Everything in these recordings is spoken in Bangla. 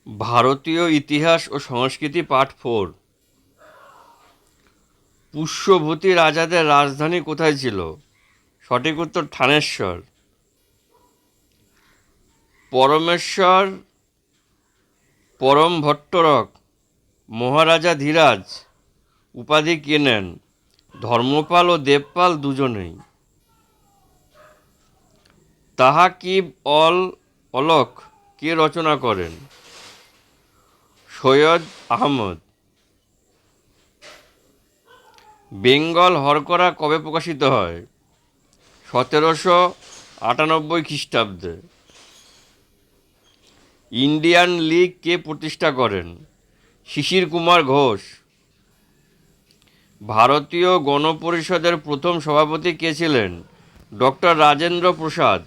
ভারতীয় ইতিহাস ও সংস্কৃতি পার্ট 4। পুষ্যভূতি রাজাদের রাজধানী কোথায় ছিল? সঠিক উত্তর থানেশ্বর। পরমেশ্বর পরম ভট্টরক মহারাজা ধীরাজ উপাধি কে নেন? ধর্মপাল ও দেবপাল দুজনেই। তাহাকিব অল অলক কে রচনা করেন? সৈয়দ আহমদ। বেঙ্গল হরকরা কবে প্রকাশিত হয়? 1798 খ্রিস্টাব্দে। ইন্ডিয়ান লীগ কে প্রতিষ্ঠা করেন? শিশির কুমার ঘোষ। ভারতীয় গণপরিষদের প্রথম সভাপতি কে ছিলেন? ডক্টর রাজেন্দ্র প্রসাদ।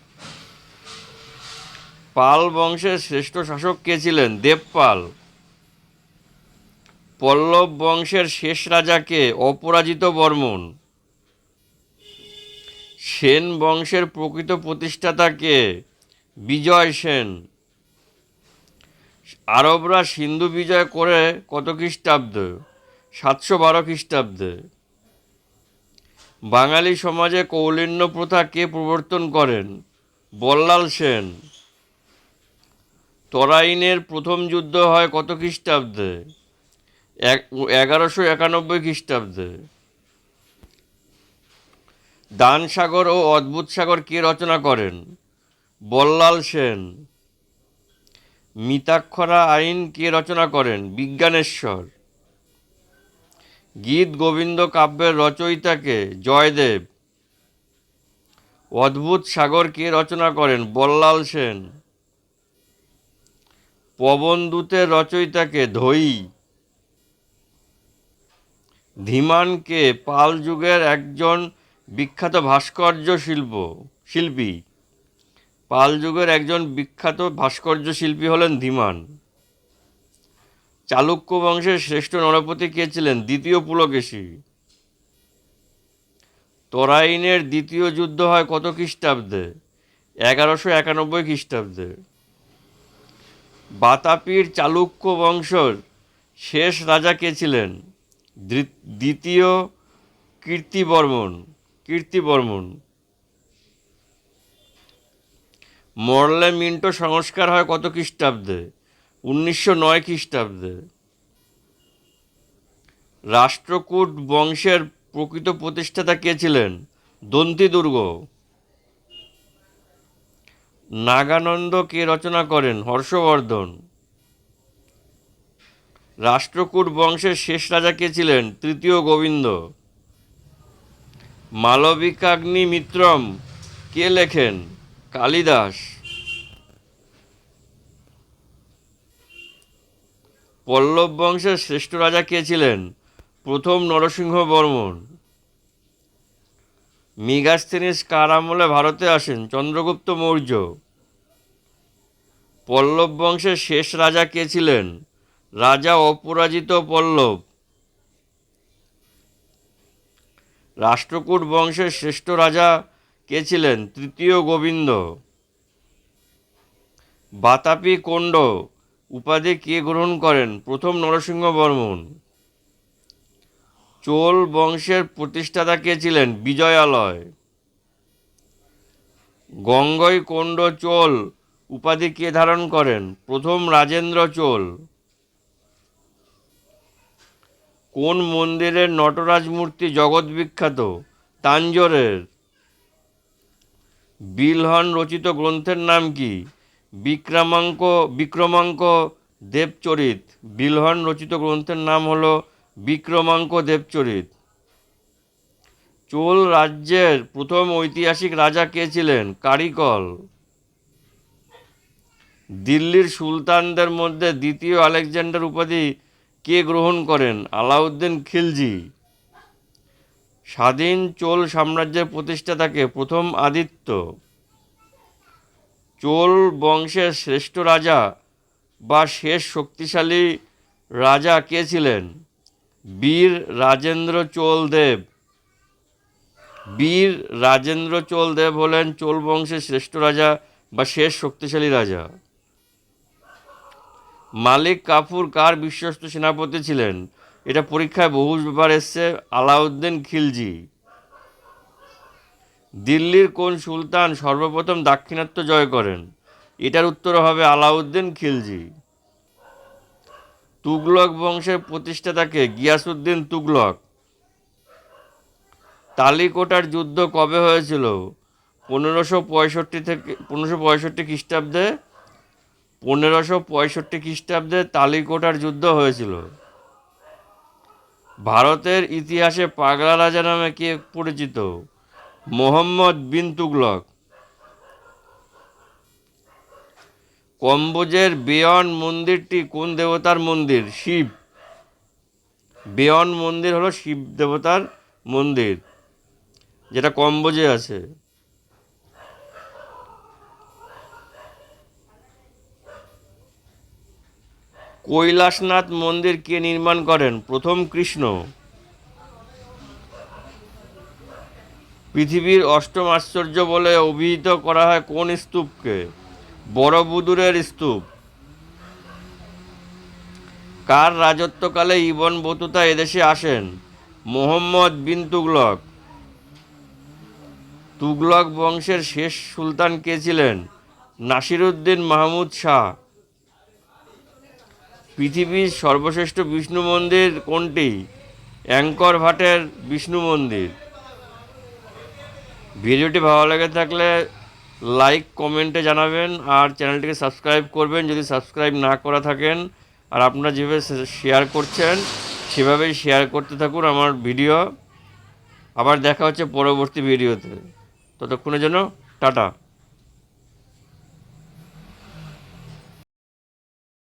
পাল বংশের শ্রেষ্ঠ শাসক কে ছিলেন? দেবপাল। পল্লব বংশের শেষ রাজা কে? অপরাজিত বর্মন। সেন বংশের প্রকৃত প্রতিষ্ঠাতা কে? বিজয় সেন। আরবরা সিন্ধু বিজয় করে কত খ্রিস্টাব্দে? 712 খ্রিস্টাব্দে। বাঙালি সমাজে কৌলিন্য প্রথা কে প্রবর্তন করেন? বল্লাল সেন। তরাইনের প্রথম যুদ্ধ হয় কত খ্রিস্টাব্দে? 1191 খ্রিস্টাব্দে। দান সাগর ও অদ্ভুত সাগর কে রচনা করেন? বল্লাল সেন। মিতাক্ষরা আইন কে রচনা করেন? বিজ্ঞানেশ্বর। গীত গোবিন্দ কাব্যের রচয়িতা কে? জয়দেব। অদ্ভুত সাগর কে রচনা করেন? বল্লাল সেন। পবনদূতের রচয়িতা কে? ধৈ। ধীমান কে? পাল যুগের একজন বিখ্যাত ভাস্কর্য শিল্পী। পাল যুগের একজন বিখ্যাত ভাস্কর্য শিল্পী হলেন ধীমান। চালুক্য বংশের শ্রেষ্ঠ নরপতি কে ছিলেন? দ্বিতীয় পুলকেশী। তরাইনের দ্বিতীয় যুদ্ধ হয় কত খ্রিস্টাব্দে? 1191 খ্রিস্টাব্দে। বাতাপির চালুক্য বংশের শেষ রাজা কে ছিলেন? দ্বিতীয় কীর্তিবর্মন। মরলে মিন্টো সংস্কার হয় কত খ্রিস্টাব্দে? 1909 খ্রিস্টাব্দে। রাষ্ট্রকূট বংশের প্রকৃত প্রতিষ্ঠাতা কে ছিলেন? দন্তি দুর্গ। নাগানন্দ কে রচনা করেন? হর্ষবর্ধন। রাষ্ট্রকূট বংশের শেষ রাজা কে ছিলেন? তৃতীয় গোবিন্দ। মালবিকাগ্নিমিত্রম কে লেখেন? কালিদাস। পল্লব বংশের শ্রেষ্ঠ রাজা কে ছিলেন? প্রথম নরসিংহ বর্মন। মেগাস্থেনিস কার আমলে ভারতে আসেন? চন্দ্রগুপ্ত মৌর্য। পল্লব বংশের শেষ রাজা কে ছিলেন? রাজা অপরাজিত পল্লব। রাষ্ট্রকূট বংশের শ্রেষ্ঠ রাজা কে ছিলেন? তৃতীয় গোবিন্দ। বাতাপি কোন্ড উপাধি কে গ্রহণ করেন? প্রথম নরসিংহ বর্মন। চোল বংশের প্রতিষ্ঠাতা কে ছিলেন? বিজয়ালয়। গঙ্গইকোন্ড চোল উপাধি কে ধারণ করেন? প্রথম রাজেন্দ্র চোল। কোন মন্দিরের নটরাজ মূর্তি জগৎ বিখ্যাত? তাঞ্জোরের। বিলহন রচিত গ্রন্থের নাম কি? বিক্রমাঙ্ক দেবচরিত। বিলহন রচিত গ্রন্থের নাম হল বিক্রমাঙ্ক দেবচরিত। চোল রাজ্যের প্রথম ঐতিহাসিক রাজা কে ছিলেন? কারিকল। দিল্লির সুলতানদের মধ্যে দ্বিতীয় আলেকজান্ডার উপাধি কে গ্রহণ করেন? আলাউদ্দিন খিলজি। স্বাধীন চোল সাম্রাজ্যের প্রতিষ্ঠাতা কে? প্রথম আদিত্য। চোল বংশের শ্রেষ্ঠ রাজা বা শেষ শক্তিশালী রাজা কে ছিলেন? বীর রাজেন্দ্র চোল দেব। বীর রাজেন্দ্র চোল দেব হলেন চোল বংশের শ্রেষ্ঠ রাজা বা শেষ শক্তিশালী রাজা। মালিক কাফুর কার বিশ্বস্ত সেনাপতি ছিলেন? এটা পরীক্ষায় বহুবার এসছে, আলাউদ্দিন খিলজি। দিল্লির কোন সুলতান সর্বপ্রথম দাক্ষিণাত্য জয় করেন? এটার উত্তর হবে আলাউদ্দিন খিলজি। তুগলক বংশের প্রতিষ্ঠাতাকে? গিয়াসউদ্দিন তুগলক। তালিকোটার যুদ্ধ কবে হয়েছিল? 1565 খ্রিস্টাব্দে। 1565 তালিকোটার যুদ্ধ হয়েছিল। ভারতের ইতিহাসে পাগলা রাজা নামে কে পরিচিত? মোহাম্মদ বিন তুগলক। কম্বোজের বেয়ন মন্দিরটি কোন দেবতার মন্দির? শিব। বেয়ন মন্দির হলো শিব দেবতার মন্দির, যেটা কম্বোজে আছে। কৈলাসনাথ মন্দির কে নির্মাণ করেন? প্রথম কৃষ্ণ। পৃথিবীর অষ্টম আশ্চর্য বলে অভিহিত করা হয় কোন স্তূপকে? বড়বুদুরের স্তূপ। কার রাজত্বকালে ইবন বতুতা এদেশে আসেন? মোহাম্মদ বিন তুগলক। তুগলক বংশের শেষ সুলতান কে ছিলেন? নাসিরউদ্দিন মাহমুদ শাহ। পৃথিবীর সর্বশ্রেষ্ঠ বিষ্ণু মন্দির কোনটি? অ্যাংকর ভাটের বিষ্ণু মন্দির। ভিডিওটি ভালো লেগে থাকলে লাইক কমেন্টে জানাবেন, আর চ্যানেলটিকে সাবস্ক্রাইব করবেন যদি সাবস্ক্রাইব না করা থাকেন। আর আপনারা যেভাবে শেয়ার করছেন সেভাবেই শেয়ার করতে থাকুন আমার ভিডিও। আবার দেখা হচ্ছে পরবর্তী ভিডিওতে, ততক্ষণের জন্য টাটা।